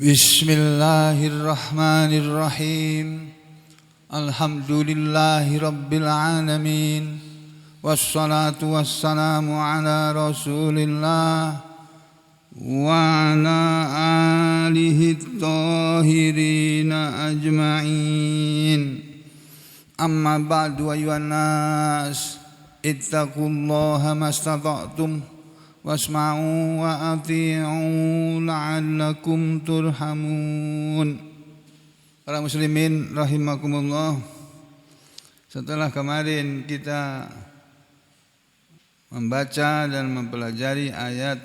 Bismillahirrahmanirrahim. Alhamdulillahi rabbil alamin. Wassalatu wassalamu ala rasulillah wa ala alihi tahirina ajma'in. Amma ba'du ayyuhan nas, ittaqullaha mastata'tum wasma'u wa ati'u la'allakum turhamun. Para muslimin rahimakumullah, setelah kemarin kita membaca dan mempelajari ayat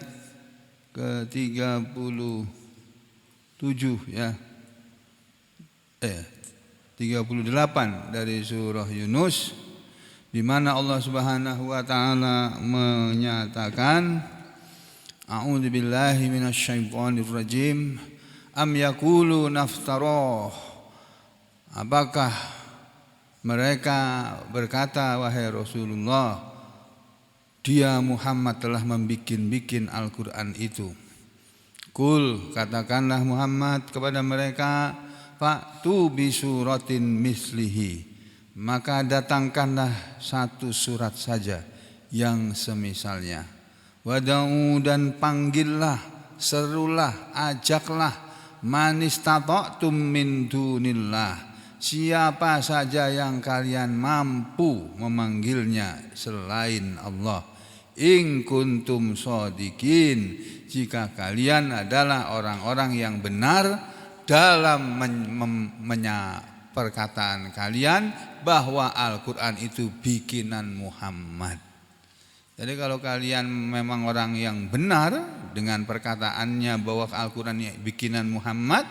ke-37 ya. 38 dari surah Yunus, di mana Allah Subhanahu wa taala menyatakan, A'udzu billahi minasyaitonir rajim. Am yaqulu naftarah. Apakah mereka berkata, wahai Rasulullah, dia Muhammad telah membikin Al-Qur'an itu. Kul, katakanlah Muhammad kepada mereka, fa'tu bi suratin mislihi, maka datangkanlah satu surat saja yang semisalnya. Wada'u, dan panggillah, serulah, ajaklah, man istata'tum min dunillah, siapa saja yang kalian mampu memanggilnya selain Allah. In kuntum shodiqin, jika kalian adalah orang-orang yang benar dalam perkataan kalian bahwa Al-Quran itu bikinan Muhammad. Jadi kalau kalian memang orang yang benar dengan perkataannya bahwa Al-Quran bikinan Muhammad,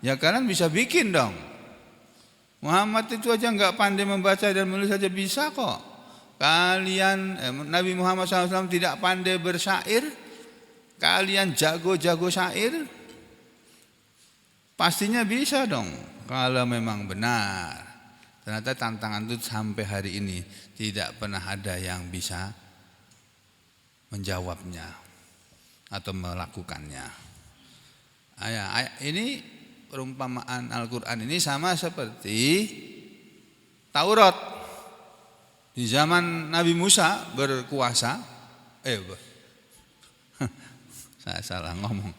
ya kalian bisa bikin dong. Muhammad itu aja nggak pandai membaca dan menulis saja bisa kok. Kalian Nabi Muhammad SAW tidak pandai bersyair, kalian jago-jago syair, pastinya bisa dong kalau memang benar. Ternyata tantangan itu sampai hari ini tidak pernah ada yang bisa menjawabnya atau melakukannya. Ini perumpamaan Al-Quran ini sama seperti Taurat. Di zaman Nabi Musa berkuasa, saya salah ngomong.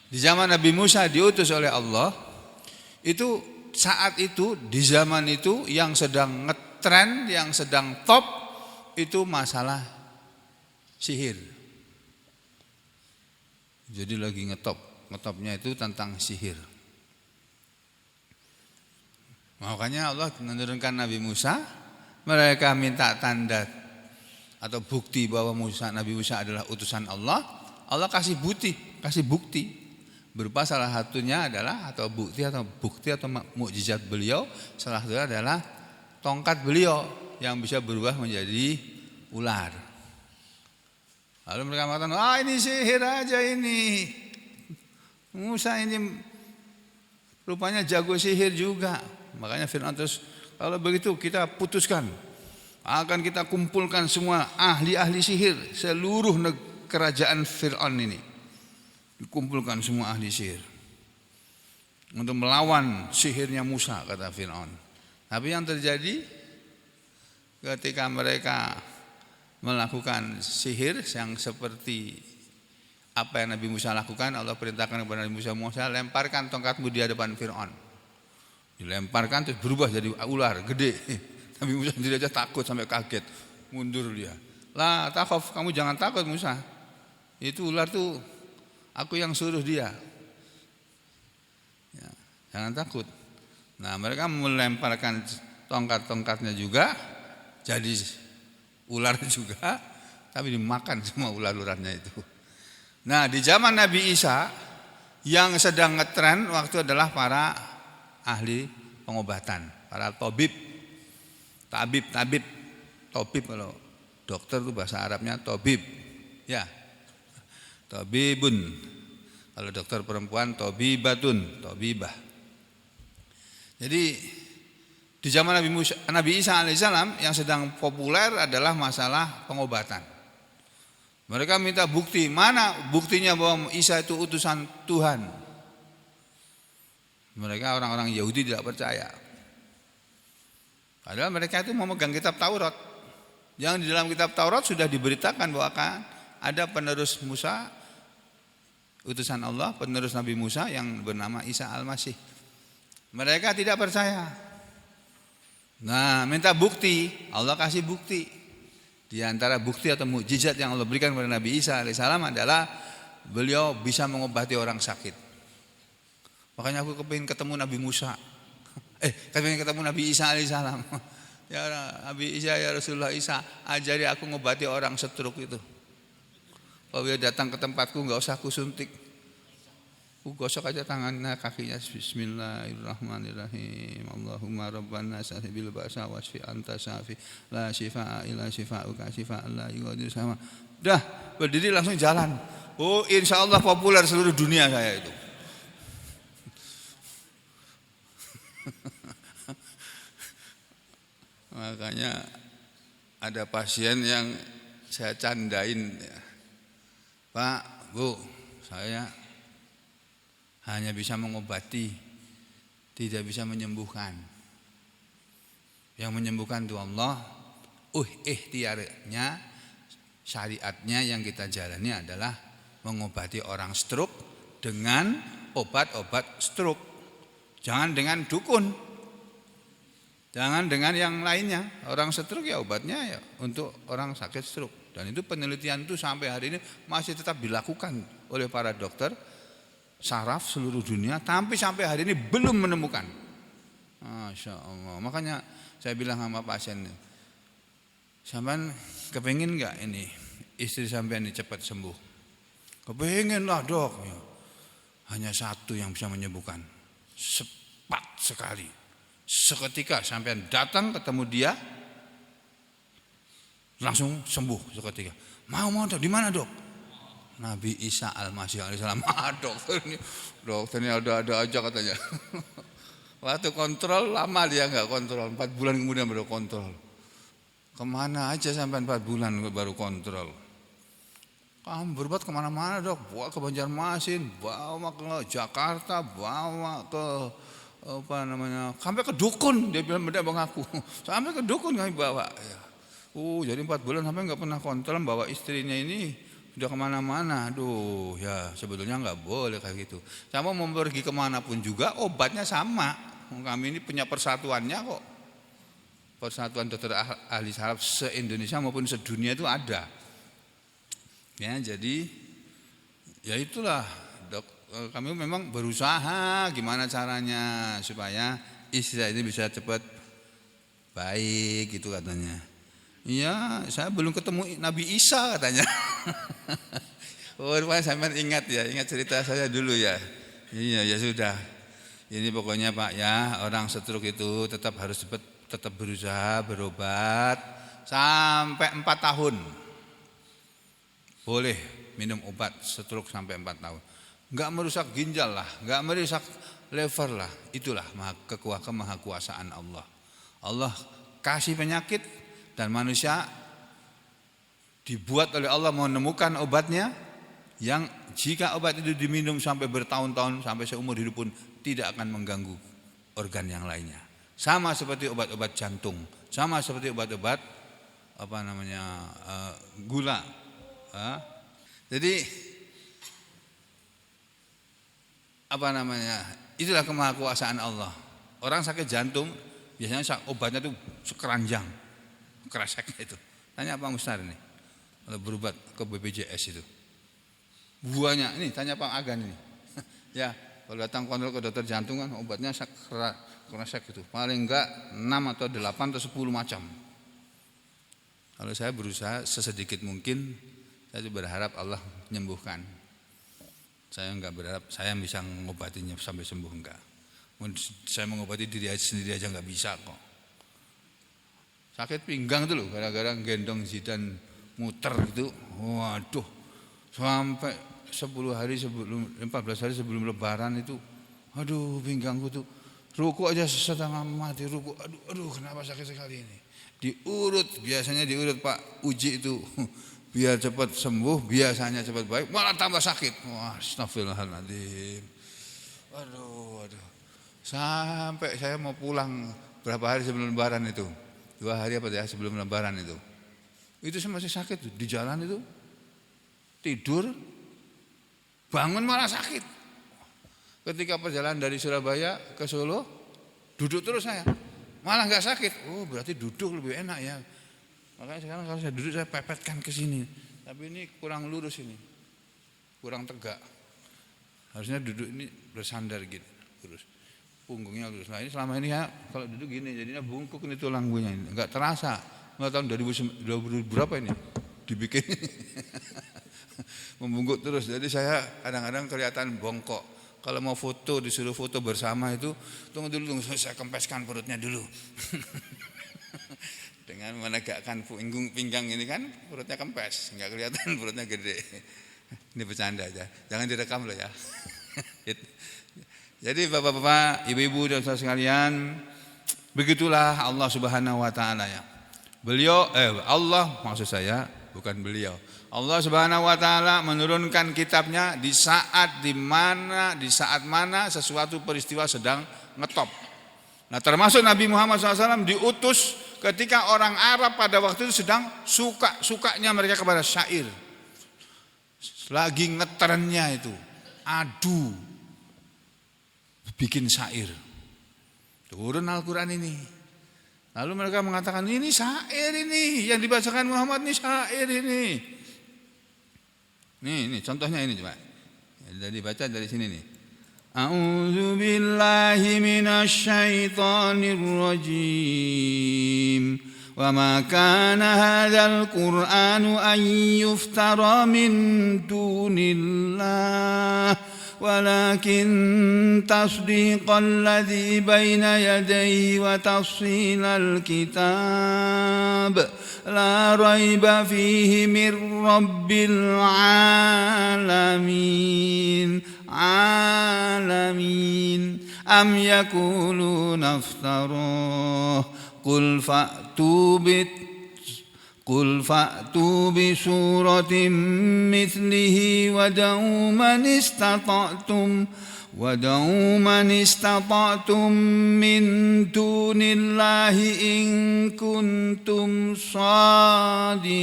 Di zaman Nabi Musa diutus oleh Allah, itu saat itu di zaman itu yang sedang ngetren, yang sedang top itu masalah sihir. Jadi lagi ngetopnya itu tentang sihir. Makanya Allah menurunkan Nabi Musa, mereka minta tanda atau bukti bahwa Nabi Musa adalah utusan Allah. Allah kasih bukti. Berupa salah satunya adalah bukti atau mukjizat beliau, salah satunya adalah tongkat beliau yang bisa berubah menjadi ular. Lalu mereka mengatakan, ini sihir aja ini. Musa ini rupanya jago sihir juga. Makanya Fir'aun terus, kalau begitu kita putuskan, akan kita kumpulkan semua ahli-ahli sihir seluruh kerajaan Fir'aun ini. Dikumpulkan semua ahli sihir untuk melawan sihirnya Musa, kata Fir'aun. Tapi yang terjadi ketika mereka melakukan sihir yang seperti apa yang Nabi Musa lakukan, Allah perintahkan kepada Nabi Musa, lemparkan tongkatmu di hadapan Fir'aun. Dilemparkan terus berubah jadi ular gede. Nabi Musa sendiri aja takut sampai kaget, mundur dia. Lah takhaf, kamu jangan takut Musa. Itu ular tuh aku yang suruh dia. Ya, jangan takut. Nah, mereka melemparkan tongkat-tongkatnya juga jadi ular juga, tapi dimakan semua ular-ularnya itu. Nah, di zaman Nabi Isa yang sedang ngetren waktu adalah para ahli pengobatan, para tabib. Tabib kalau dokter itu bahasa Arabnya tabib. Ya. Tabibun. Kalau dokter perempuan tabibatun, tabibah. Jadi di zaman Nabi Isa alaihissalam yang sedang populer adalah masalah pengobatan. Mereka minta bukti, mana buktinya bahwa Isa itu utusan Tuhan. Mereka orang-orang Yahudi tidak percaya. Padahal mereka itu memegang kitab Taurat. Yang di dalam kitab Taurat sudah diberitakan bahwa akan ada penerus Musa, utusan Allah, penerus Nabi Musa yang bernama Isa Al-Masih. Mereka tidak percaya. Nah, minta bukti, Allah kasih bukti. Di antara bukti atau mukjizat yang Allah berikan kepada Nabi Isa alaihissalam adalah beliau bisa mengobati orang sakit. Makanya aku kepingin ketemu Nabi Musa. Kepingin ketemu Nabi Isa alaihissalam. Ya Nabi Isa, ya Rasulullah Isa, ajari aku ngobati orang stroke itu. Kalau dia datang ke tempatku nggak usah aku suntik. Aku gosok aja tangannya, kakinya. Bismillahirrahmanirrahim. Allahumma rabbana sahibil ba'sa wasfi anta syafi la shifaa illa shifaa'uka shifaan la yughadiru sama. Udah berdiri langsung jalan. Oh, insyaallah populer seluruh dunia saya itu. Makanya ada pasien yang saya candain, ya. Pak, Bu, saya hanya bisa mengobati, tidak bisa menyembuhkan. Yang menyembuhkan itu Allah. Ikhtiarnya, syariatnya yang kita jalani adalah mengobati orang stroke dengan obat-obat stroke. Jangan dengan dukun. Jangan dengan yang lainnya. Orang stroke ya obatnya ya untuk orang sakit stroke. Dan itu penelitian itu sampai hari ini masih tetap dilakukan oleh para dokter saraf seluruh dunia, tapi sampai hari ini belum menemukan. Masya Allah. Makanya saya bilang sama pasien, sampean kepengin nggak ini istri sampean ini cepat sembuh? Kepengin lah dok. Hanya satu yang bisa menyembuhkan, cepat sekali. Seketika sampean datang ketemu dia, langsung sembuh seketika. Mau dok? Di mana dok? Nabi Isa Al-Masih alaihissalam. Dokternya ada aja katanya. Waktu kontrol lama dia nggak kontrol, 4 bulan kemudian baru kontrol. Kemana aja sampai 4 bulan baru kontrol. Kamu berobat kemana-mana dok, bawa ke Banjarmasin, bawa ke Jakarta, bawa ke sampai ke dukun, dia bilang benda mengaku, sampai ke dukun kami bawa. Ya. Jadi 4 bulan sampai nggak pernah kontrol bawa istrinya ini. Sudah kemana-mana, aduh ya sebetulnya nggak boleh kayak gitu. Sama mau pergi kemanapun juga obatnya sama. Kami ini punya persatuannya kok. Persatuan dokter ahli saraf se-Indonesia maupun sedunia itu ada. Ya jadi ya itulah dok. Kami memang berusaha gimana caranya supaya istri ini bisa cepat baik gitu katanya. Iya, saya belum ketemu Nabi Isa katanya. Rupanya sampean ingat ya, ingat cerita saya dulu ya. Iya, ya sudah. Ini pokoknya Pak ya, orang stroke itu tetap harus tetap berusaha berobat sampai 4 tahun. Boleh minum obat stroke sampai 4 tahun. Enggak merusak ginjal lah, enggak merusak liver lah. Itulah kemahakuasaan Allah. Allah kasih penyakit dan manusia dibuat oleh Allah menemukan obatnya yang jika obat itu diminum sampai bertahun-tahun sampai seumur hidup pun tidak akan mengganggu organ yang lainnya. Sama seperti obat-obat jantung, sama seperti obat-obat gula. Jadi itulah kemahakuasaan Allah. Orang sakit jantung biasanya obatnya itu sekeranjang. Kresek itu. Tanya Pak Mustar ini. Kalau berobat ke BPJS itu. Buahnya ini tanya Pak Agan ini. Ya, kalau datang kontrol ke dokter jantung kan obatnya kresek itu. Paling enggak 6 atau 8 atau 10 macam. Kalau saya berusaha sesedikit mungkin, saya berharap Allah menyembuhkan. Saya enggak berharap saya bisa mengobatinya sampai sembuh enggak. Saya mengobati diri sendiri aja enggak bisa kok. Sakit pinggang itu loh, gara-gara gendong Zidan muter gitu. Waduh, sampai 14 hari sebelum lebaran itu, aduh pinggangku tuh, ruku aja setengah mati, ruku, aduh kenapa sakit sekali ini. Biasanya diurut Pak Uji itu, biar cepat sembuh, biasanya cepat baik, malah tambah sakit. Wah, astagfirullahaladzim. Aduh. Sampai saya mau pulang berapa hari sebelum lebaran itu. 2 hari apa ya sebelum lebaran itu. Itu saya masih sakit tuh. Di jalan itu. Tidur. Bangun malah sakit. Ketika perjalanan dari Surabaya ke Solo. Duduk terus saya. Malah gak sakit. Oh berarti duduk lebih enak ya. Makanya sekarang kalau saya duduk saya pepetkan ke sini. Tapi ini kurang lurus ini. Kurang tegak. Harusnya duduk ini bersandar gitu. Lurus. Punggungnya lurus. Nah ini selama ini ya kalau duduk gini jadinya bungkuk ini tulang bunyinya ini. Enggak terasa. Nggak tahun 2000 berapa ini dibikin membungkuk terus. Jadi saya kadang-kadang kelihatan bongkok. Kalau mau foto disuruh foto bersama itu tunggu dulu saya kempeskan perutnya dulu. Dengan menegakkan pinggang ini kan perutnya kempes, enggak kelihatan perutnya gede. Ini bercanda aja. Jangan direkam loh ya. Jadi bapak-bapak, ibu-ibu dan saudara sekalian, begitulah Allah Subhanahu wa taala ya. Allah maksud saya bukan beliau. Allah Subhanahu wa taala menurunkan kitabnya di saat mana sesuatu peristiwa sedang ngetop. Nah, termasuk Nabi Muhammad SAW diutus ketika orang Arab pada waktu itu sedang sukanya mereka kepada syair. Lagi ngetrennya itu, adu bikin syair. Turun Al-Quran ini. Lalu mereka mengatakan ini syair ini yang dibacakan Muhammad ini syair ini. Ini contohnya ini coba. Jadi baca dari sini nih. A'udzu billahi minasy syaithanir rajim. Wa ma kana hadzal Qur'anu an yuftara min dunillah. ولكن تصديق الذي بين يديه وتفصيل الكتاب لا ريب فيه من رب العالمين أم يقولون افتراه قل فأتوا بسورة مثله ودعوا من استطعتم من دون الله إن كنتم صادقين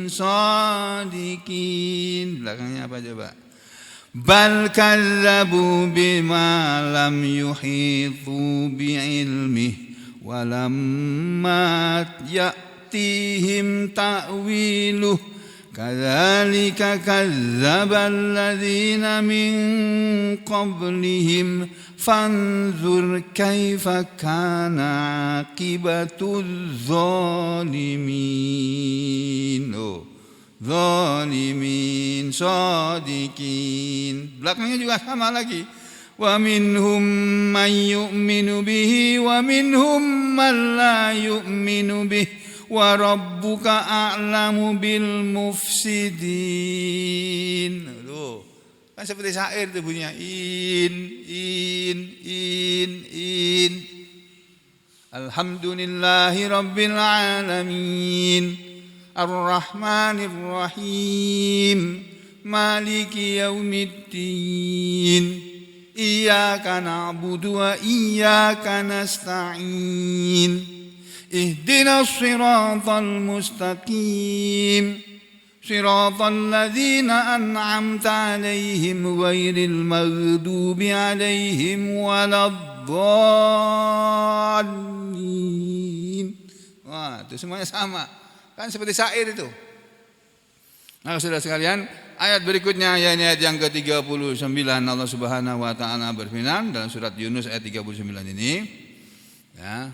صادقين. Belakangnya apa coba? Bal kadzabu bima lam yuhitu bi'ilmihi walamma ya'tihim ta'wiluh kadzalika kadzdzabal ladzina min qablihim fanzur kaifa kana aqibatuz zalimin. Zalimin sadiqin. Belakangnya juga sama lagi. Wa minhum man yu'minu bihi wa minhum man la yu'minu bihi wa rabbuka a'lamu bil mufsidin. Loh, kan seperti syair itu bunyinya in. Alhamdulillahi rabbil alamin. Ar-Rahmanir Rahim. Maliki yaumiddin. Iyyaka na'budu wa iyyaka nasta'in. Ihdinas siratal mustaqim. Siratal ladzina an'amta 'alaihim ghairil maghdubi 'alaihim waladdallin. Wah, itu semuanya sama. Kan seperti syair itu. Nah, saudara sekalian, ayat berikutnya ayat yang ke-39 Allah Subhanahu wa taala berfirman dalam surat Yunus ayat 39 ini, ya.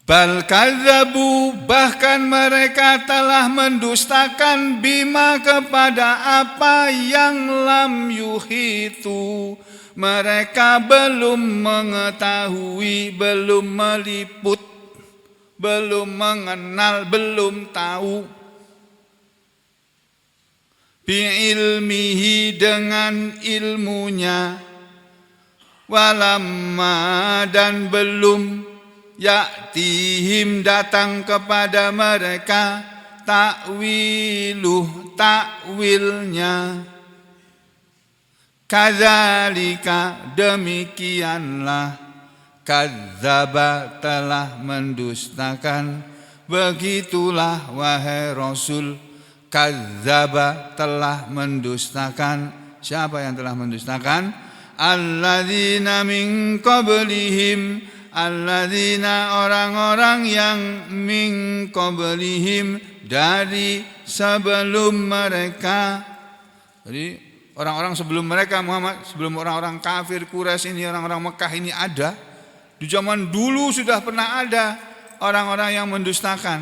Bal kadzabu, bahkan mereka telah mendustakan bima kepada apa yang lam yuhitu. Mereka belum mengetahui, belum meliput, belum mengenal, belum tahu. Bi'ilmihi, dengan ilmunya. Walamma, dan belum ya'tihim, datang kepada mereka. Ta'wiluh, takwilnya. Kadzalika demikianlah, kadzdzaba telah mendustakan, begitulah wahai Rasul, kadzdzaba telah mendustakan. Siapa yang telah mendustakan? Alladzina min qablihim, alladzina orang-orang yang min qablihim dari sebelum mereka. Jadi orang-orang sebelum mereka Muhammad, sebelum orang-orang kafir Quraisy ini, orang-orang Mekah ini ada. Di zaman dulu sudah pernah ada orang-orang yang mendustakan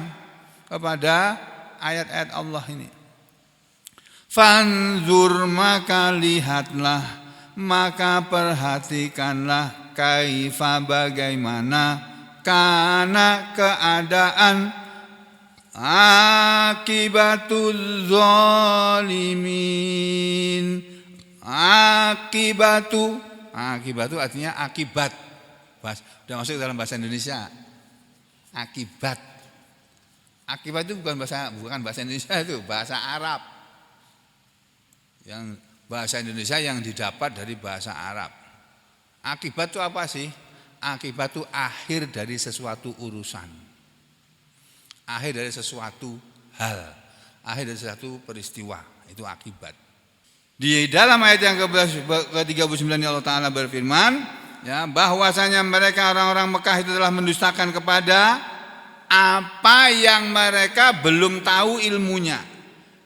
kepada ayat-ayat Allah ini. Fanzur, maka lihatlah, maka perhatikanlah, kaifa bagaimana, kana keadaan, akibatul zalimin. Akibatu artinya akibat. Sudah masuk dalam bahasa Indonesia. Akibat itu bukan bahasa Indonesia, itu bahasa Arab. Yang bahasa Indonesia yang didapat dari bahasa Arab. Akibat itu apa sih? Akibat itu akhir dari sesuatu urusan. Akhir dari sesuatu hal, akhir dari sesuatu peristiwa, itu akibat. Di dalam ayat yang ke-39 Allah Ta'ala berfirman, ya, bahwasanya mereka orang-orang Mekah itu telah mendustakan kepada apa yang mereka belum tahu ilmunya.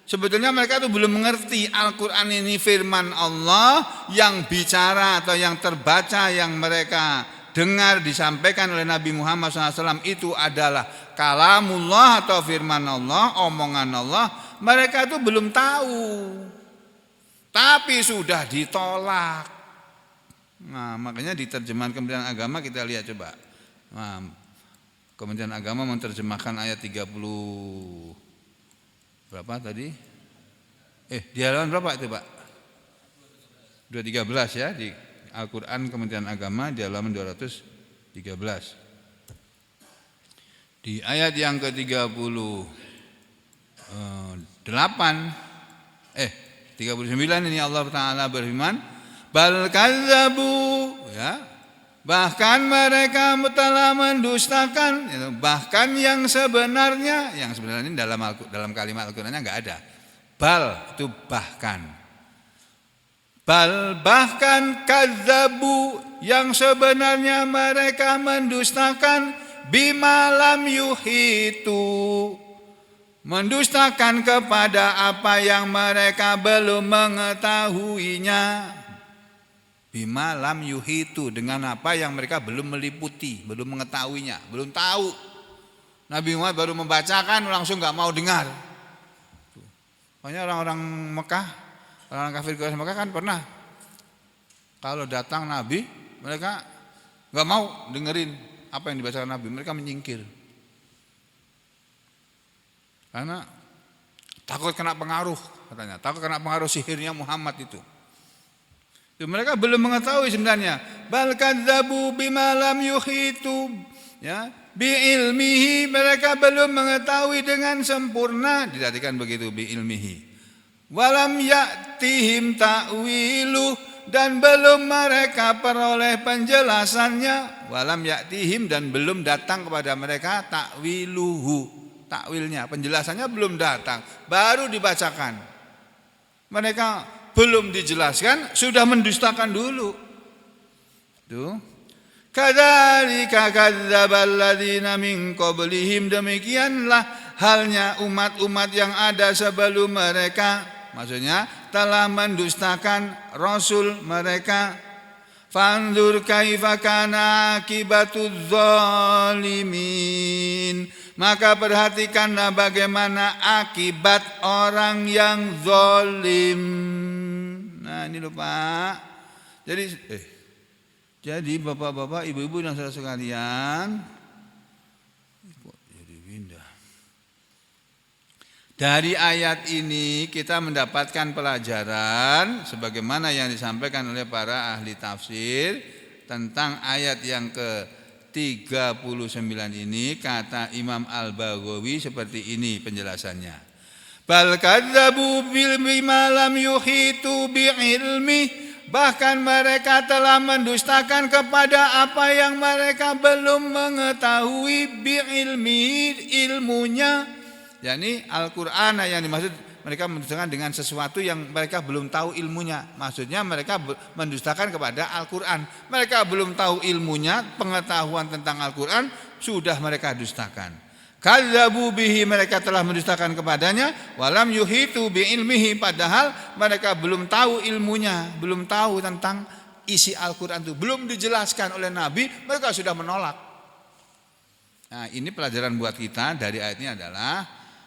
Sebetulnya mereka itu belum mengerti Al-Quran ini firman Allah yang bicara atau yang terbaca, yang mereka dengar disampaikan oleh Nabi Muhammad SAW itu adalah kalamullah atau firman Allah, omongan Allah. Mereka itu belum tahu, tapi sudah ditolak. Nah, makanya di terjemahan Kementerian Agama kita lihat coba. Nah, Kementerian Agama menerjemahkan ayat 30 berapa tadi? Di halaman berapa itu Pak? 213 ya, di Al-Quran Kementerian Agama di halaman 213. Di ayat yang ke-38 39 ini Allah Ta'ala berfirman, bal kadzabu, ya, bahkan mereka telah mendustakan, bahkan yang sebenarnya ini dalam kalimat Al-Qur'annya enggak ada. Bal itu bahkan. Bal bahkan kadzabu, yang sebenarnya mereka mendustakan, bima lam yuhitu, mendustakan kepada apa yang mereka belum mengetahuinya. Bima lam yuhitu, dengan apa yang mereka belum meliputi, belum mengetahuinya, belum tahu. Nabi Muhammad baru membacakan langsung enggak mau dengar. Makanya orang-orang Mekah, orang kafir Quraisy Mekah kan pernah kalau datang Nabi, mereka enggak mau dengerin apa yang dibacakan Nabi, mereka menyingkir. Karena takut kena pengaruh, katanya, takut kena pengaruh sihirnya Muhammad itu. Mereka belum mengetahui sebenarnya. Bal kadzabu bima lam yuhitu, ya, bi ilmihi, mereka belum mengetahui dengan sempurna, diartikan begitu, bi ilmihi. Walam ya'tihim ta'wilu, dan belum mereka peroleh penjelasannya. Walam ya'tihim, dan belum datang kepada mereka ta'wiluhu, takwilnya, penjelasannya belum datang, baru dibacakan. Mereka belum dijelaskan, sudah mendustakan dulu. Tuh. Kadzalika kadzdzabal ladzina min qablihim, demikianlah halnya umat-umat yang ada sebelum mereka, maksudnya telah mendustakan rasul mereka. Fanzur kaifa kana akibatuz zalimin, maka perhatikanlah bagaimana akibat orang yang zalim. Nah ini lho Pak. Jadi bapak-bapak, ibu-ibu dan saudara sekalian, kok jadi pindah. Dari ayat ini kita mendapatkan pelajaran sebagaimana yang disampaikan oleh para ahli tafsir tentang ayat yang ke-39 ini. Kata Imam Al-Baghawi seperti ini penjelasannya. Bal kadzabu bil bima lam yuhitu bi ilmi, bahkan mereka telah mendustakan kepada apa yang mereka belum mengetahui ilmunya. yakni Al-Qur'an yang dimaksud mereka mendustakan dengan sesuatu yang mereka belum tahu ilmunya. Maksudnya mereka mendustakan kepada Al-Qur'an. Mereka belum tahu ilmunya, pengetahuan tentang Al-Qur'an sudah mereka dustakan. Kadzabu bihi, mereka telah mendustakan kepadanya, walam yuhitu bi ilmihi, padahal mereka belum tahu ilmunya, belum tahu tentang isi Al-Qur'an itu, belum dijelaskan oleh Nabi, mereka sudah menolak. Nah, ini pelajaran buat kita dari ayat ini adalah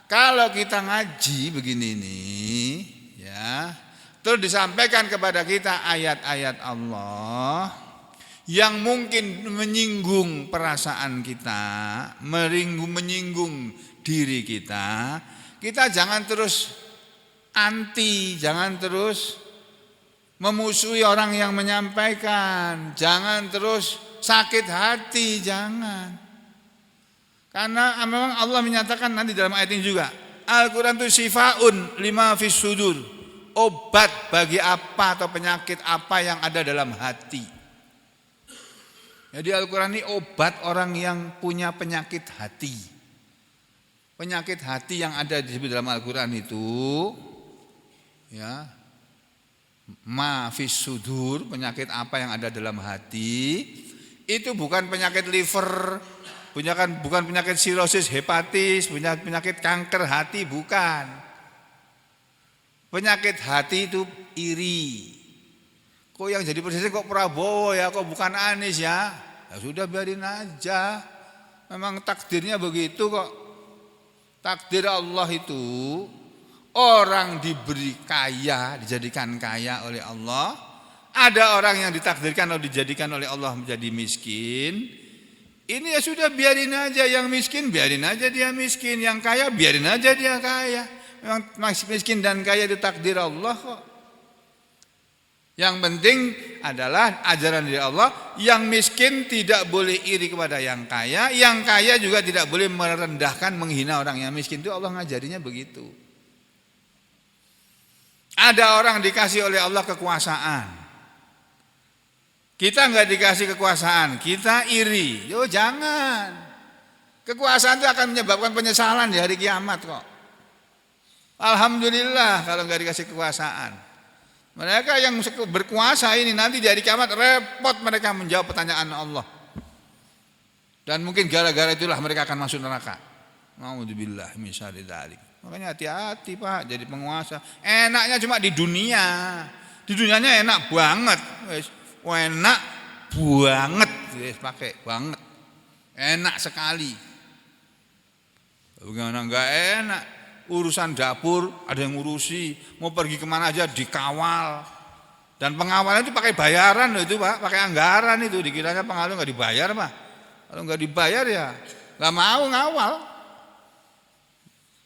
kalau kita ngaji begini nih ya, terus disampaikan kepada kita ayat-ayat Allah yang mungkin menyinggung perasaan kita, menyinggung diri kita, kita jangan terus anti, jangan terus memusuhi orang yang menyampaikan, jangan terus sakit hati, jangan. Karena memang Allah menyatakan nanti dalam ayat ini juga, Al-Qur'an itu sifaun lima fis sudur, obat bagi apa atau penyakit apa yang ada dalam hati. Jadi Al-Qur'an ini obat orang yang punya penyakit hati. Penyakit hati yang ada disebut dalam Al-Qur'an itu ya, ma fis sudur, penyakit apa yang ada dalam hati, itu bukan penyakit liver, bukan penyakit sirosis, hepatis, penyakit kanker hati, bukan. Penyakit hati itu iri. Kok yang jadi presiden kok Prabowo ya, kok bukan Anies ya? Ya sudah biarin aja. Memang takdirnya begitu kok. Takdir Allah itu orang diberi kaya, dijadikan kaya oleh Allah. Ada orang yang ditakdirkan atau dijadikan oleh Allah menjadi miskin. Ini ya sudah biarin aja, yang miskin biarin aja dia miskin, yang kaya biarin aja dia kaya. Memang miskin dan kaya itu takdir Allah kok. Yang penting adalah ajaran dari Allah, yang miskin tidak boleh iri kepada yang kaya juga tidak boleh merendahkan, menghina orang yang miskin. Itu Allah ngajarinya begitu. Ada orang dikasih oleh Allah kekuasaan, kita enggak dikasih kekuasaan, kita iri. Yo jangan. Kekuasaan itu akan menyebabkan penyesalan di hari kiamat kok. Alhamdulillah kalau enggak dikasih kekuasaan. Mereka yang berkuasa ini nanti di hari kiamat repot mereka menjawab pertanyaan Allah. Dan mungkin gara-gara itulah mereka akan masuk neraka. Nauzubillah min syarri dzalik. Makanya hati-hati Pak, jadi penguasa. Enaknya cuma di dunia. Di dunianya enak banget. Enak banget, pakai banget. Enak sekali. Bagaimana enggak enak? Urusan dapur ada yang ngurusi, mau pergi kemana aja dikawal. Dan pengawalan itu pakai bayaran loh itu Pak, pakai anggaran itu. Dikiranya pengawal nggak dibayar Pak. Kalau nggak dibayar ya nggak mau ngawal.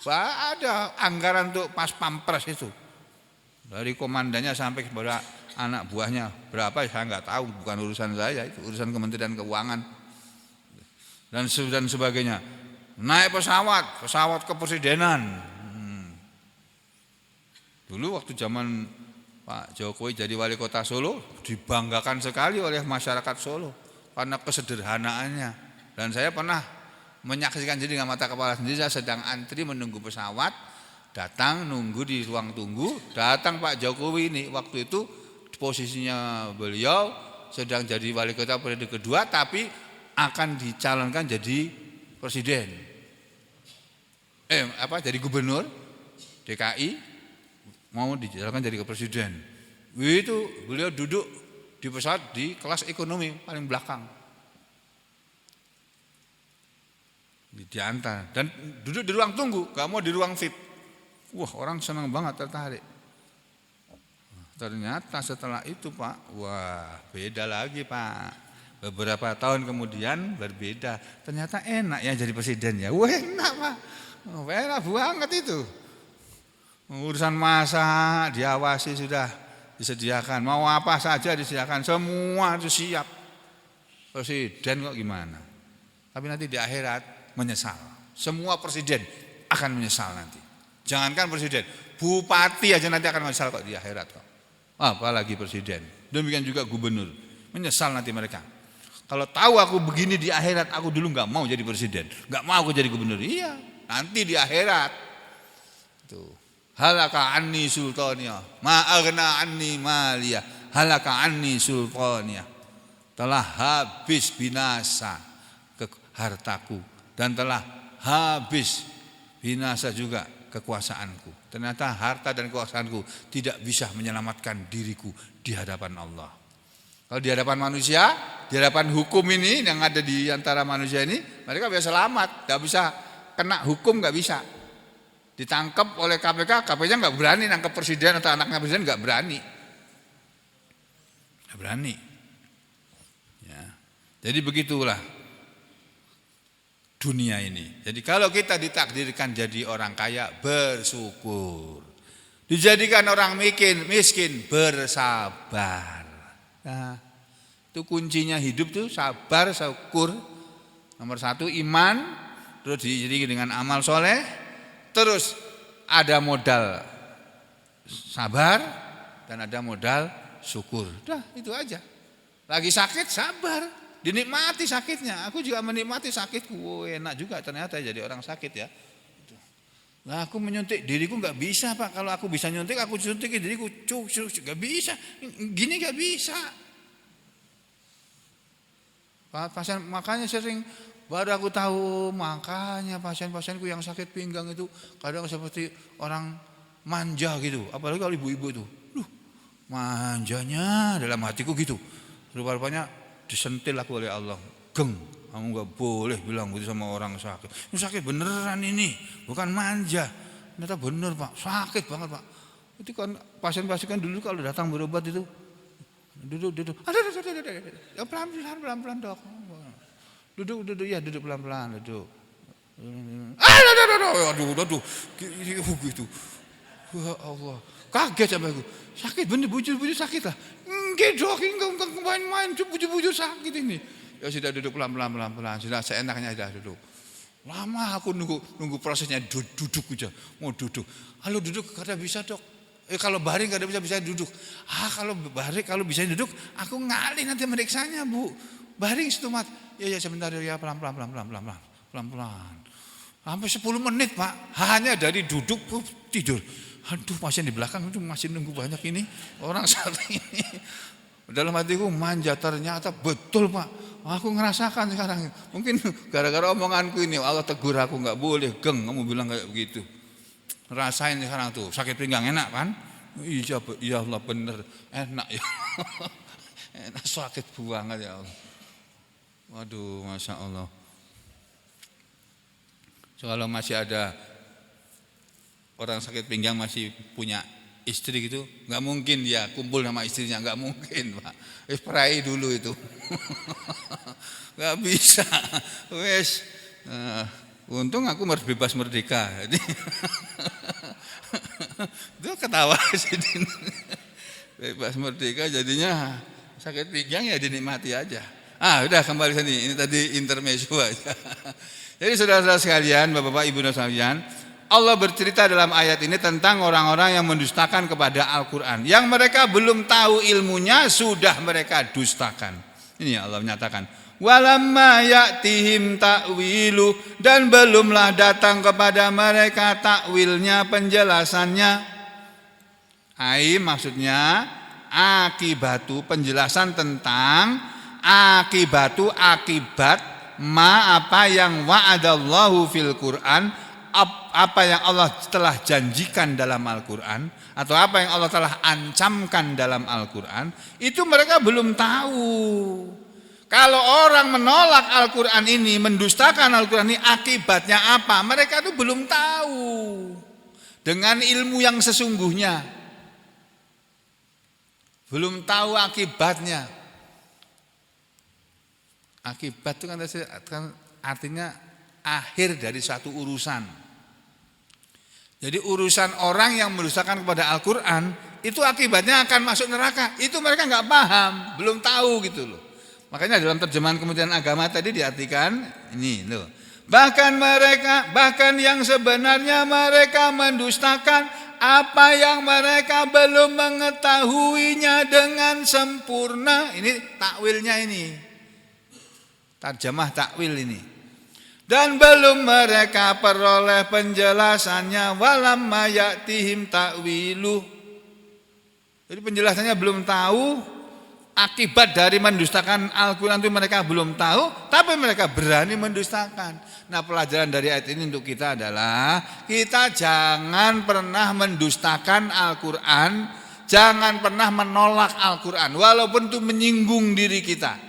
Pak, ada anggaran untuk pas pampres itu. Dari komandannya sampai kepada anak buahnya berapa saya nggak tahu, bukan urusan saya, itu urusan Kementerian Keuangan dan sebagainya. Naik pesawat kepresidenan. Dulu waktu zaman Pak Jokowi jadi wali kota Solo, dibanggakan sekali oleh masyarakat Solo karena kesederhanaannya. Dan saya pernah menyaksikan jadi dengan mata kepala sendiri, saya sedang antri menunggu pesawat, datang nunggu di ruang tunggu, datang Pak Jokowi ini, waktu itu posisinya beliau sedang jadi wali kota periode kedua tapi akan dicalonkan jadi presiden. Jadi gubernur DKI, mau dicalonkan jadi presiden. Itu beliau duduk di pesawat di kelas ekonomi paling belakang. Diantar dan duduk di ruang tunggu, gak mau di ruang VIP. Wah, orang senang banget, tertarik. Ternyata setelah itu Pak, wah beda lagi Pak. Beberapa tahun kemudian berbeda. Ternyata enak ya jadi presiden ya. Wah enak Pak, enak banget itu. Urusan masak diawasi sudah disediakan, mau apa saja disediakan, semua itu siap. Presiden kok gimana? Tapi nanti di akhirat menyesal. Semua presiden akan menyesal nanti. Jangankan presiden, bupati aja nanti akan menyesal kok di akhirat kok. apalagi presiden. Demikian juga gubernur. Menyesal nanti mereka. Kalau tahu aku begini di akhirat, aku dulu nggak mau jadi presiden, nggak mau aku jadi gubernur. Iya, nanti di akhirat. Tuh. Halaka anni sultania, ma aghna anni maliya, halaka anni sultania. Telah habis binasa hartaku dan telah habis binasa juga kekuasaanku. Ternyata harta dan kekuasaanku tidak bisa menyelamatkan diriku di hadapan Allah. Kalau di hadapan manusia, di hadapan hukum ini yang ada di antara manusia ini, mereka bisa selamat, nggak bisa kena hukum, nggak bisa. Ditangkap oleh KPK, KPK nggak berani nangkap presiden atau anaknya presiden, nggak berani, nggak berani. Ya. Jadi begitulah dunia ini. Jadi kalau kita ditakdirkan jadi orang kaya, bersyukur. Dijadikan orang miskin, bersabar. Nah, itu kuncinya hidup tuh sabar, syukur. Nomor 1 iman, terus diiringi dengan amal soleh, terus ada modal sabar dan ada modal syukur. Udah itu aja. Lagi sakit sabar, dinikmati sakitnya. Aku juga menikmati sakitku. Enak juga ternyata jadi orang sakit ya. Nah, aku menyuntik diriku nggak bisa Pak. Kalau aku bisa nyuntik, aku suntikin diriku, nggak bisa. Gini nggak bisa. Pasien makanya sering baru aku tahu, makanya pasien-pasienku yang sakit pinggang itu kadang seperti orang manja gitu. Apalagi kalau ibu-ibu itu, manjanya dalam hatiku gitu. Rupa-rupanya disentil aku oleh Allah. Geng. Kamu nggak boleh bilang gitu sama orang sakit. Ini sakit beneran ini, bukan manja. Ternyata bener Pak, sakit banget Pak. Itu kan pasien-pasien kan dulu kalau datang berobat itu duduk. Ya pelan-pelan dok. Duduk ya, duduk pelan-pelan, duduk. Aduh, gitu. Ya Allah, kaget sampai aku. Sakit bener, bujur sakit lah. Enggak dok, enggak main-main, bujur sakit ini. Ya sudah duduk pelan-pelan, sudah seenaknya sudah duduk. Lama aku nunggu prosesnya, duduk aja, mau duduk. Kalau duduk kada bisa dok. Kalau baring kada bisa duduk. Kalau baring kalau bisa duduk, aku ngalih nanti meriksanya Bu. Baring setumat. Ya sebentar ya pelan-pelan. Sampai 10 menit Pak, hanya dari duduk tidur. Aduh pasien di belakang itu masih nunggu banyak ini orang saat ini. Dalam hatiku manja, ternyata betul Pak. Aku ngerasakan sekarang. Mungkin gara-gara omonganku ini Allah tegur aku, nggak boleh geng kamu bilang kayak begitu. Rasain sekarang tuh sakit pinggang enak kan? Iya Allah bener enak ya. Enak sakit banget ya Allah. Waduh masya Allah. So, kalau masih ada orang sakit pinggang masih punya istri gitu, nggak mungkin dia kumpul sama istrinya, nggak mungkin Pak. Pray dulu itu, nggak bisa. Wes, untung aku bebas merdeka. Itu ketawa sih, bebas merdeka jadinya sakit pinggang ya dinikmati aja. Udah kembali sini. Ini tadi intermezzo aja. Jadi saudara-saudara sekalian, bapak-bapak, ibu dan sekalian. Allah bercerita dalam ayat ini tentang orang-orang yang mendustakan kepada Al-Quran. Yang mereka belum tahu ilmunya sudah mereka dustakan. Ini Allah menyatakan. Walamma ya'tihim ta'wilu, dan belumlah datang kepada mereka takwilnya, penjelasannya. Maksudnya akibatu, penjelasan tentang akibat apa yang wa'adallahu fil Quran, apa yang Allah telah janjikan dalam Al-Quran, atau apa yang Allah telah ancamkan dalam Al-Quran, itu mereka belum tahu. Kalau orang menolak Al-Quran ini, mendustakan Al-Quran ini, akibatnya apa? Mereka itu belum tahu dengan ilmu yang sesungguhnya, belum tahu akibatnya. Akibat itu kan artinya akhir dari satu urusan. Jadi urusan orang yang mendustakan kepada Al-Quran itu akibatnya akan masuk neraka. Itu mereka nggak paham, belum tahu gitu loh. Makanya dalam terjemahan Kementerian Agama tadi diartikan ini loh. Bahkan yang sebenarnya mereka mendustakan apa yang mereka belum mengetahuinya dengan sempurna. Ini takwilnya ini. Tarjamah takwil ini. Dan belum mereka peroleh penjelasannya, walamma ya'tihim ta'wiluh. Jadi penjelasannya belum tahu, akibat dari mendustakan Al-Quran itu mereka belum tahu, tapi mereka berani mendustakan. Nah, pelajaran dari ayat ini untuk kita adalah kita jangan pernah mendustakan Al-Quran, jangan pernah menolak Al-Quran, walaupun itu menyinggung diri kita.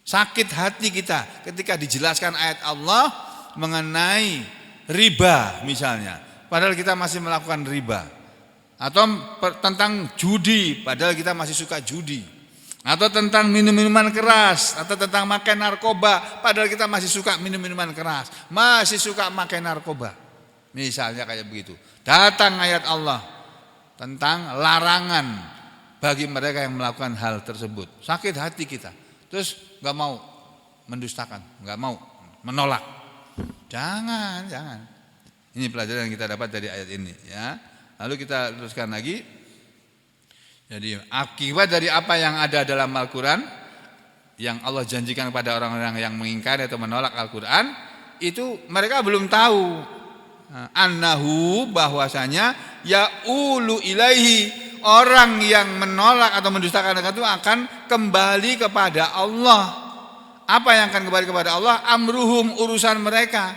Sakit hati kita ketika dijelaskan ayat Allah mengenai riba misalnya, padahal kita masih melakukan riba. Atau tentang judi, padahal kita masih suka judi. Atau tentang minum-minuman keras, atau tentang makan narkoba, padahal kita masih suka minum-minuman keras, masih suka makan narkoba. Misalnya kayak begitu. Datang ayat Allah tentang larangan bagi mereka yang melakukan hal tersebut. Sakit hati kita. Terus gak mau mendustakan, gak mau menolak. Jangan. Ini pelajaran yang kita dapat dari ayat ini, ya. Lalu kita teruskan lagi. Jadi akibat dari apa yang ada dalam Al-Quran yang Allah janjikan kepada orang-orang yang mengingkari atau menolak Al-Quran, itu mereka belum tahu. Annahu, bahwasanya ya'ulu ilaihi, orang yang menolak atau mendustakan itu akan kembali kepada Allah. Apa yang akan kembali kepada Allah? Amruhum, urusan mereka.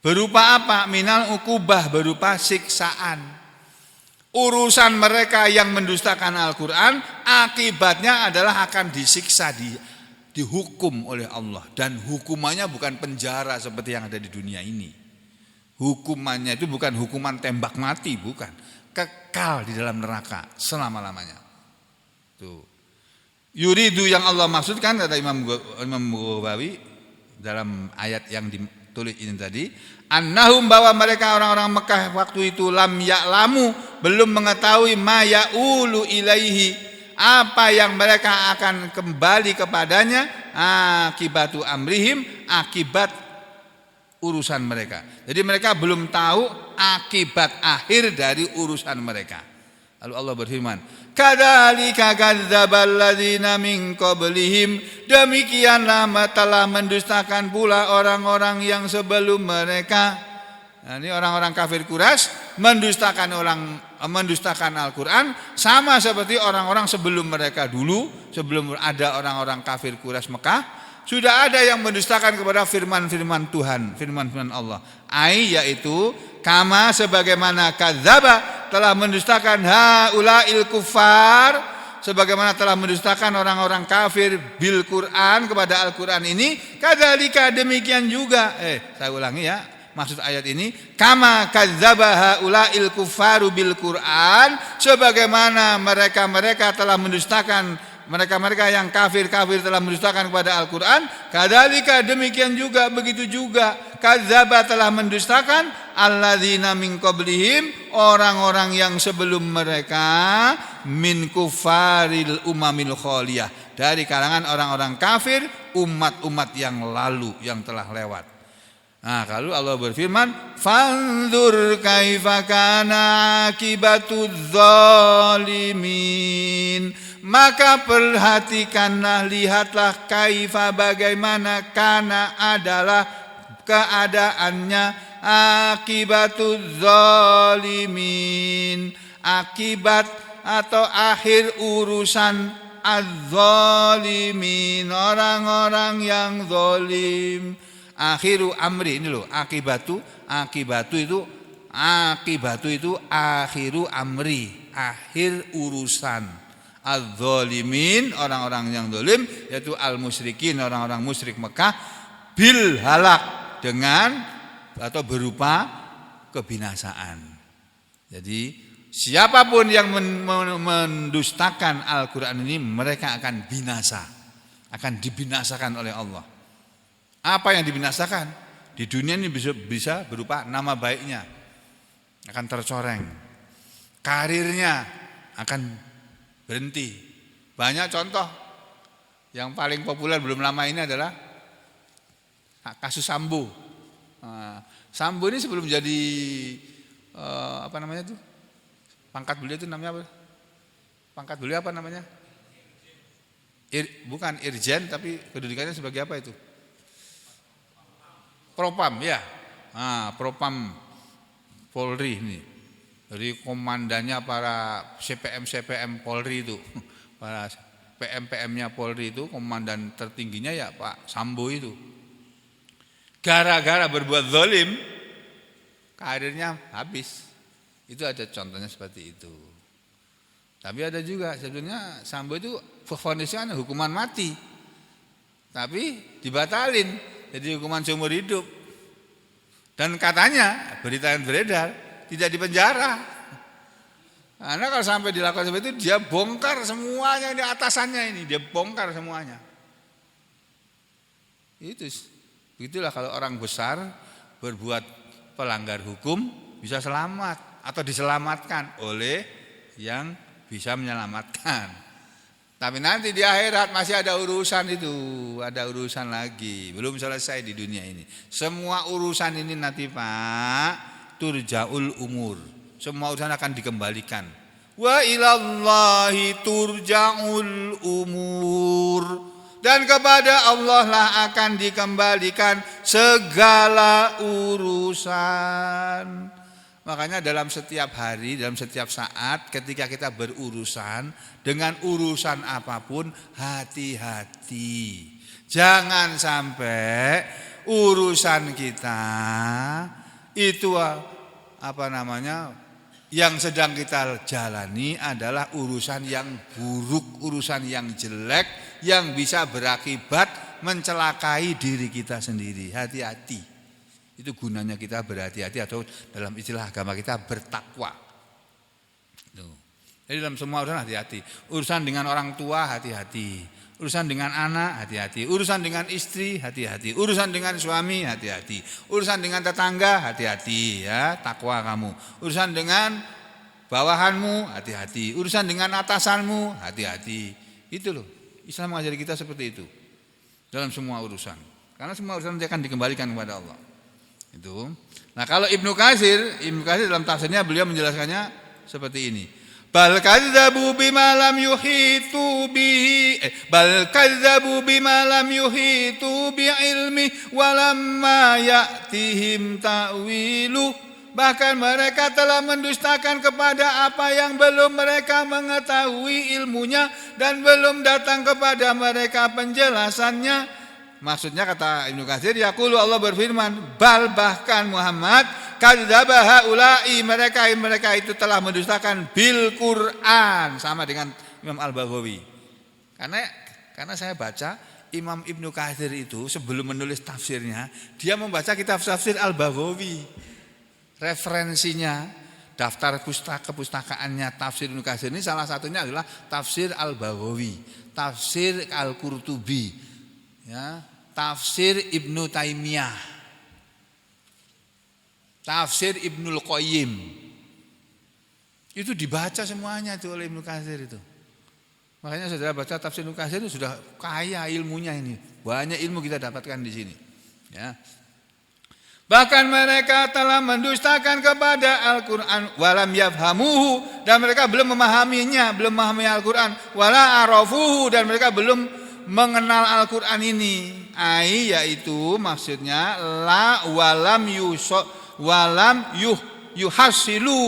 Berupa apa? Minal ukubah, berupa siksaan. Urusan mereka yang mendustakan Al-Quran, akibatnya adalah akan disiksa, dihukum oleh Allah. Dan hukumannya bukan penjara seperti yang ada di dunia ini. Hukumannya itu bukan hukuman tembak mati, bukan. Kekal di dalam neraka selama-lamanya. Tuh. Yuridu yang Allah maksudkan, kata Imam Ghazali dalam ayat yang ditulis ini tadi, annahum, bahwa mereka orang-orang Mekah waktu itu lam ya'lamu, belum mengetahui ma ya'ulu ilaihi, apa yang mereka akan kembali kepadanya, akibatu amrihim, akibat urusan mereka. Jadi mereka belum tahu akibat akhir dari urusan mereka. Lalu Allah berfirman, kadzalika kadzdzabal ladzina min qablihim, demikianlah telah mendustakan pula orang-orang yang sebelum mereka. Nah, ini orang-orang kafir Quraisy mendustakan Al-Quran, sama seperti orang-orang sebelum mereka dulu. Sebelum ada orang-orang kafir Quraisy Mekah, sudah ada yang mendustakan kepada firman-firman Tuhan, firman-firman Allah. Yaitu kama, sebagaimana kadzdzaba, telah mendustakan haula'il kufar, sebagaimana telah mendustakan orang-orang kafir bil Quran, kepada Al-Quran ini. Kadzalika, demikian juga. Saya ulangi ya, maksud ayat ini, kama kadzdzaba haula'il kufaru bil Quran, sebagaimana mereka telah mendustakan, mereka yang kafir telah mendustakan kepada Al-Quran. Kadzalika, demikian juga, begitu juga kadzdzaba, telah mendustakan alladzina min qablihim, orang-orang yang sebelum mereka, min kufaril umamil khaliyah, dari kalangan orang-orang kafir umat-umat yang lalu, yang telah lewat. Nah, kalau Allah berfirman, fanzur kaifa kana akibatudz zalimin, maka perhatikanlah, lihatlah, kaifa, bagaimana, kana, adalah keadaannya, akibatudz zalimin, akibat atau akhir urusan az-zalimin, orang-orang yang zalim. Akhiru amri, ini loh, akibatu itu akhiru amri, akhir urusan. Az-zalimin, orang-orang yang zalim, yaitu al-musyrikin, orang-orang musyrik Mekah, bil halak, dengan atau berupa kebinasaan. Jadi siapapun yang mendustakan Al-Quran ini, mereka akan binasa, akan dibinasakan oleh Allah. Apa yang dibinasakan? Di dunia ini bisa berupa nama baiknya akan tercoreng, karirnya akan berhenti. Banyak contoh. Yang paling populer belum lama ini adalah kasus Sambo. Sambo ini sebelum jadi apa namanya itu? Pangkat beliau itu namanya apa? Pangkat beliau apa namanya? Bukan irjen, tapi kedudukannya sebagai apa itu? Propam ya. Nah, Propam Polri ini. Jadi komandannya para CPM Polri itu. Para PM-nya Polri itu, komandan tertingginya ya Pak Sambo itu. Gara-gara berbuat zalim, karirnya habis. Itu ada contohnya seperti itu. Tapi ada juga sebetulnya Sambo itu vonisnya hukuman mati. Tapi dibatalin jadi hukuman seumur hidup. Dan katanya berita yang beredar tidak dipenjara. Karena kalau sampai dilakukan seperti itu dia bongkar semuanya di atasannya ini, dia bongkar semuanya. Itu begitulah kalau orang besar berbuat pelanggar hukum bisa selamat atau diselamatkan oleh yang bisa menyelamatkan. Tapi nanti di akhirat masih ada urusan itu, ada urusan lagi, belum selesai di dunia ini. Semua urusan ini nanti Pak, turja'ul umur. Semua urusan akan dikembalikan. Wa ilallahi turja'ul umur. Dan kepada Allah lah akan dikembalikan segala urusan. Makanya dalam setiap hari, dalam setiap saat ketika kita berurusan dengan urusan apapun, hati-hati. Jangan sampai urusan kita itu yang sedang kita jalani adalah urusan yang buruk, urusan yang jelek, yang bisa berakibat mencelakai diri kita sendiri. Hati-hati. Itu gunanya kita berhati-hati, atau dalam istilah agama kita bertakwa. Jadi dalam semua urusan hati-hati. Urusan dengan orang tua hati-hati. Urusan dengan anak hati-hati. Urusan dengan istri hati-hati. Urusan dengan suami hati-hati. Urusan dengan tetangga hati-hati ya, takwa kamu. Urusan dengan bawahanmu hati-hati. Urusan dengan atasanmu hati-hati. Itu loh. Islam mengajari kita seperti itu. Dalam semua urusan. Karena semua urusan nanti akan dikembalikan kepada Allah. Itu. Nah, kalau Ibnu Katsir dalam tafsirnya beliau menjelaskannya seperti ini. Bal kadzabu bima lam yuhitu bi ilmi walamma ya'tihim ta'wilu. Bahkan mereka telah mendustakan kepada apa yang belum mereka mengetahui ilmunya dan belum datang kepada mereka penjelasannya. Maksudnya kata Ibnu Katsir, yaqulu Allah berfirman, bal bahkan Muhammad kadzdzaba haula'i, mereka itu telah mendustakan bil Quran, sama dengan Imam Al-Baghawi. Karena saya baca Imam Ibnu Katsir itu sebelum menulis tafsirnya, dia membaca kitab tafsir Al-Baghawi. Referensinya, daftar kepustakaannya tafsir Ibnu Katsir ini salah satunya adalah tafsir Al-Baghawi, tafsir Al-Qurtubi, ya, tafsir Ibnu Taimiyah, tafsir Ibnul Qayyim. Itu dibaca semuanya itu oleh Ibnu Katsir itu. Makanya saudara baca tafsir Ibnu Katsir itu sudah kaya ilmunya ini. Banyak ilmu kita dapatkan di sini. Ya. Bahkan mereka telah mendustakan kepada Al-Quran walam yafhamuhu, dan mereka belum memahaminya, belum memahami Al-Quran, wala arafuhu, dan mereka belum mengenal Al-Quran ini. Yaitu maksudnya la walam yuhasilu,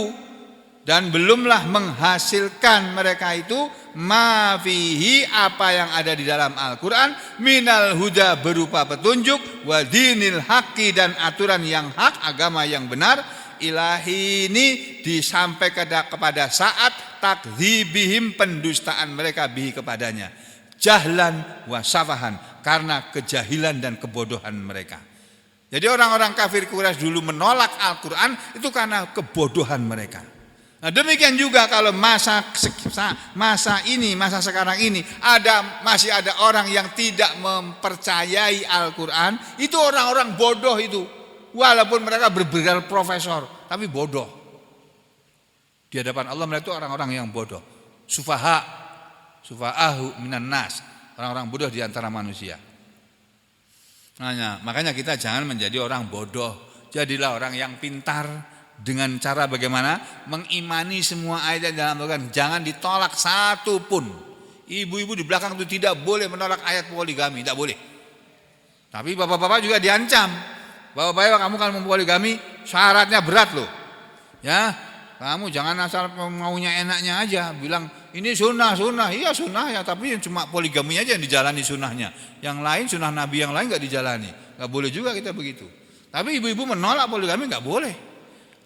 dan belumlah menghasilkan mereka itu ma fihi, apa yang ada di dalam Al-Quran, minal huda, berupa petunjuk, wa dinil haqqi, dan aturan yang hak, agama yang benar, ilahi ini disampaikan kepada saat takdzibihim, pendustaan mereka bihi kepadanya, jahlan wa safahan, karena kejahilan dan kebodohan mereka. Jadi orang-orang kafir Quraisy dulu menolak Al-Quran itu karena kebodohan mereka. Nah, demikian juga kalau masa sekarang ini masih ada orang yang tidak mempercayai Al-Quran, itu orang-orang bodoh itu. Walaupun mereka bergelar profesor, tapi bodoh. Di hadapan Allah mereka itu orang-orang yang bodoh. Sufa'ahu minan nas, orang-orang bodoh di antara manusia. Makanya kita jangan menjadi orang bodoh. Jadilah orang yang pintar, Dengan cara bagaimana? Mengimani semua ayat yang dalam Al-Quran. Jangan ditolak satu pun. Ibu-ibu di belakang itu tidak boleh menolak ayat poligami, tidak boleh. Tapi bapak-bapak juga diancam. Bapak-bapak, kamu kalau mau poligami syaratnya berat loh. Ya, kamu jangan asal maunya enaknya aja. Bilang ini sunnah. Iya sunnah ya, tapi cuma poligami aja yang dijalani sunnahnya. Yang lain sunnah Nabi yang lain nggak dijalani. Nggak boleh juga kita begitu. Tapi ibu-ibu menolak poligami nggak boleh.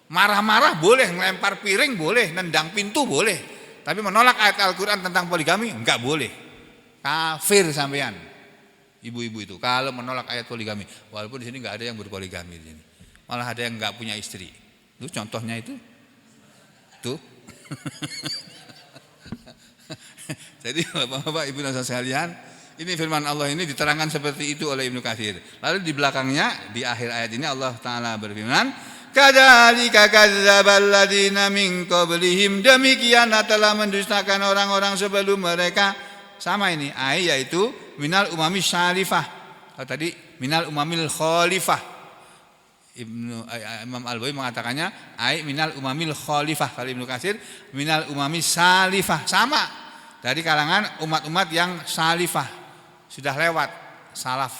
Marah-marah boleh, ngelempar piring boleh, nendang pintu boleh. Tapi menolak ayat Al-Quran tentang poligami enggak boleh. Kafir sampean. Ibu-ibu itu kalau menolak ayat poligami. Walaupun di sini enggak ada yang berpoligami di sini. Malah ada yang enggak punya istri. Itu contohnya itu. Tuh. Jadi Bapak-bapak, Ibu dan sekalian, ini firman Allah ini diterangkan seperti itu oleh Ibnu Katsir. Lalu di belakangnya di akhir ayat ini Allah Taala berfirman, kadzalika kadzdzabal ladzina min qablihim, demikianlah telah mendustakan orang-orang sebelum mereka. Sama ini yaitu minal umami syarifah. Tadi minal umamil khalifah. Imam Al-Bawi mengatakannya minal umamil khalifah. Kalau Ibnu Katsir minal umami salifah. Sama. Dari kalangan umat-umat yang salifah. Sudah lewat salaf.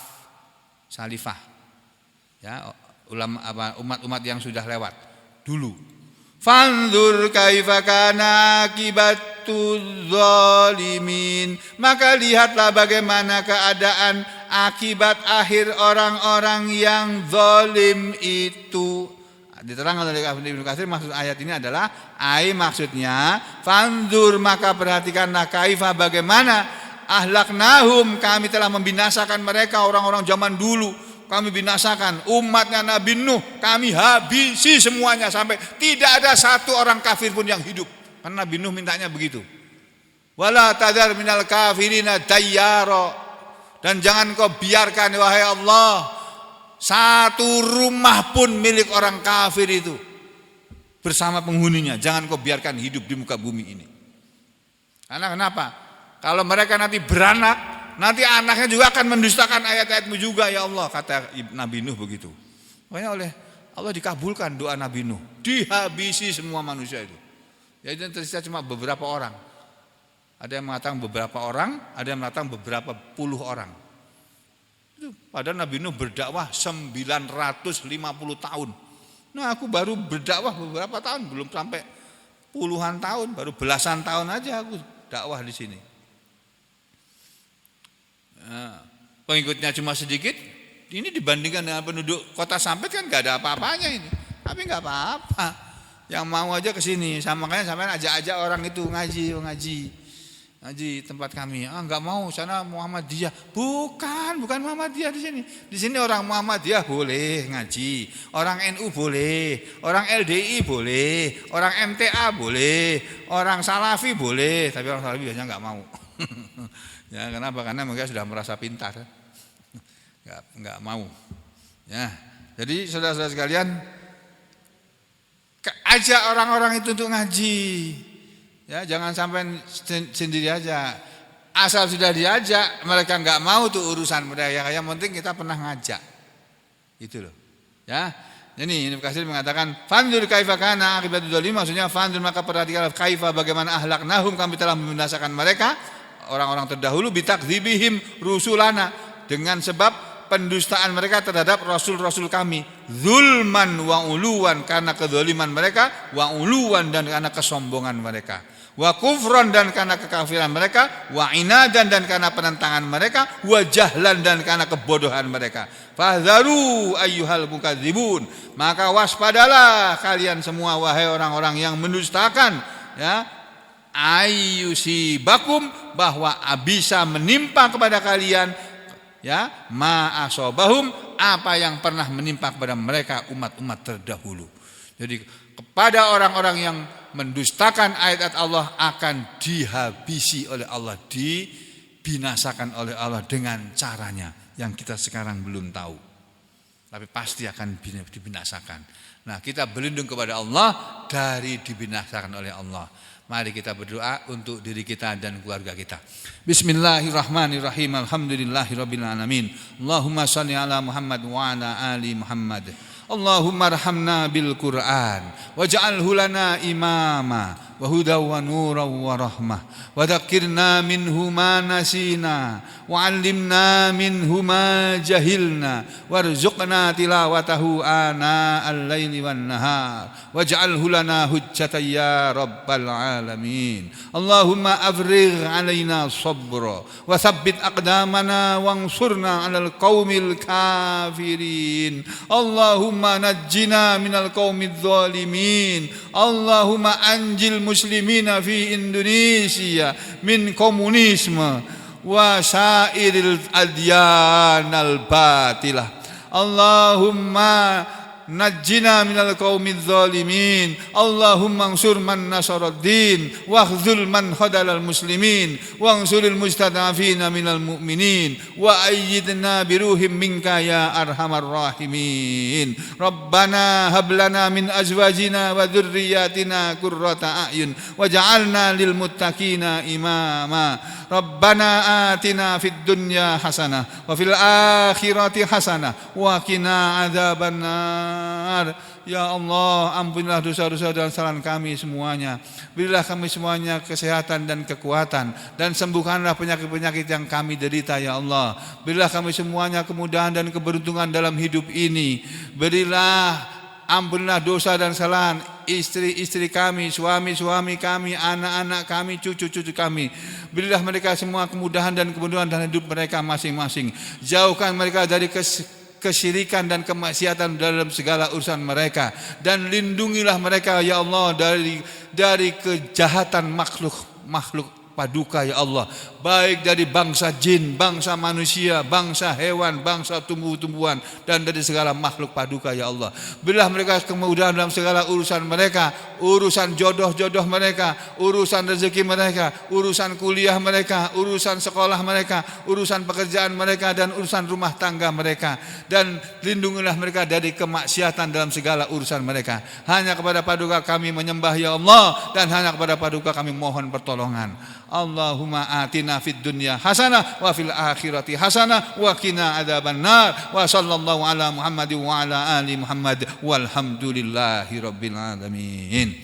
Salifah. Ya, umat-umat yang sudah lewat dulu. Fanzur kaifa kana akibatuz zalimin, maka lihatlah bagaimana keadaan akibat akhir orang-orang yang zalim itu. Diterangkan oleh Ibnu Katsir, maksud ayat ini adalah maksudnya fanzur, maka perhatikanlah kaifa bagaimana ahlaknahum, kami telah membinasakan mereka orang-orang zaman dulu. Kami binasakan umatnya Nabi Nuh, kami habisi semuanya sampai tidak ada satu orang kafir pun yang hidup. Karena Nabi Nuh mintanya begitu. Wala tadar minal kafirina dayyara, dan jangan kau biarkan wahai Allah satu rumah pun milik orang kafir itu bersama penghuninya, jangan kau biarkan hidup di muka bumi ini. Karena kenapa? Kalau mereka nanti beranak, nanti anaknya juga akan mendustakan ayat-ayatmu juga ya Allah, kata Nabi Nuh begitu. Makanya oleh Allah dikabulkan doa Nabi Nuh, dihabisi semua manusia itu. Jadi tersisa cuma beberapa orang. Ada yang mengatakan beberapa orang, ada yang mengatakan beberapa puluh orang. Itu padahal Nabi Nuh berdakwah 950 tahun. Nah, aku baru berdakwah beberapa tahun, belum sampai puluhan tahun, baru belasan tahun aja aku dakwah di sini. Pengikutnya cuma sedikit. Ini dibandingkan dengan penduduk kota Sampit kan nggak ada apa-apanya ini. Tapi nggak apa-apa. Yang mau aja ke sini. Makanya sampean ajak-ajak orang itu ngaji tempat kami. Nggak mau, sana Muhammadiyah. Bukan Muhammadiyah di sini. Di sini orang Muhammadiyah boleh ngaji, orang NU boleh, orang LDI boleh, orang MTA boleh, orang Salafi boleh. Tapi orang Salafi biasanya nggak mau. Ya, kenapa? Karena mereka sudah merasa pintar, nggak mau. Ya, jadi saudara-saudara sekalian, ajak orang-orang itu untuk ngaji. Ya, jangan sampai sendiri aja. Asal sudah diajak, mereka nggak mau tuh urusan mereka. Yang penting kita pernah ngajak, itu loh. Ya, ini Ibnu Katsir mengatakan, fanzur kaifa kana akibatul zalim, maksudnya fanzur maka perhatikanlah kaifa bagaimana ahlaknahum, kami telah membinasakan mereka. Orang-orang terdahulu bitakdzibihim rusulana, dengan sebab pendustaan mereka terhadap rasul-rasul kami, zulman wa uluwan, karena kezaliman mereka, wa uluwan, dan karena kesombongan mereka, wa kufran, dan karena kekafiran mereka, wa inadan, dan karena penentangan mereka, wa jahlan, dan karena kebodohan mereka. Fahzaru ayyuhal mukadzibun, maka waspadalah kalian semua wahai orang-orang yang mendustakan, ya, ayyusibakum, bahwa bisa menimpa kepada kalian, ya, ma'asobahum, apa yang pernah menimpa kepada mereka umat-umat terdahulu. Jadi kepada orang-orang yang mendustakan ayat-ayat Allah akan dihabisi oleh Allah, dibinasakan oleh Allah dengan caranya yang kita sekarang belum tahu, tapi pasti akan dibinasakan. Nah, kita berlindung kepada Allah dari dibinasakan oleh Allah. Mari kita berdoa untuk diri kita dan keluarga kita. Bismillahirrahmanirrahim. Alhamdulillahirabbil alamin. Allahumma shalli ala Muhammad wa ala ali Muhammad. Allahumma arhamna bil Qur'an waj'alhu lana imama wa hudaw wa nuran wa rahmah wa dzakkirna minhu ma nasina wa 'allimna minhu ma jahilna warzuqna tilawatahu ana al-laili wan nahar waj'alhu lana hujjatan ya rabbal alamin. Allahumma afrigh 'alaina sabra wa tsabbit aqdamana wansurna 'alal qaumil kafirin. Allahumma najjina minal qaumidz zalimin. Allahumma anjil muslimina fi Indonesia min komunisme wa sairil adyan al batilah. Allahumma najjina minal qaumidz zalimin. Allahumma ansur man nasaraddin wakhzul man khadalal muslimin wansuril mustad'afina minal mu'minin wa ayyidna biruhim minka ya arhamar rahimin. Rabbana hab lana min azwajina wa dhurriyyatina qurrata a'yun waj'alna lil muttaqina imama. Rabbana atina fid dunya hasanah wa fil akhirati hasanah wa qina adzabannar. Ya Allah, ampunilah dosa-dosa dan kesalahan kami semuanya. Berilah kami semuanya kesehatan dan kekuatan, dan sembuhkanlah penyakit-penyakit yang kami derita ya Allah. Berilah kami semuanya kemudahan dan keberuntungan dalam hidup ini. Ampunilah dosa dan kesalahan istri-istri kami, suami-suami kami, anak-anak kami, cucu-cucu kami. Berilah mereka semua kemudahan dan keberuntungan dalam hidup mereka masing-masing. Jauhkan mereka dari kesyirikan dan kemaksiatan dalam segala urusan mereka, dan lindungilah mereka ya Allah dari kejahatan makhluk paduka ya Allah, baik dari bangsa jin, bangsa manusia, bangsa hewan, bangsa tumbuh-tumbuhan, dan dari segala makhluk paduka ya Allah. Berilah mereka kemudahan dalam segala urusan mereka, urusan jodoh-jodoh mereka, urusan rezeki mereka, urusan kuliah mereka, urusan sekolah mereka, urusan pekerjaan mereka, dan urusan rumah tangga mereka. Dan lindungilah mereka dari kemaksiatan dalam segala urusan mereka. Hanya kepada paduka kami menyembah ya Allah, dan hanya kepada paduka kami mohon pertolongan. Allahumma atina fid dunya hasanah wa fil akhirati hasanah wa qina adzabannar. Wa sallallahu ala Muhammadin wa ala ali Muhammad walhamdulillahi rabbil alamin.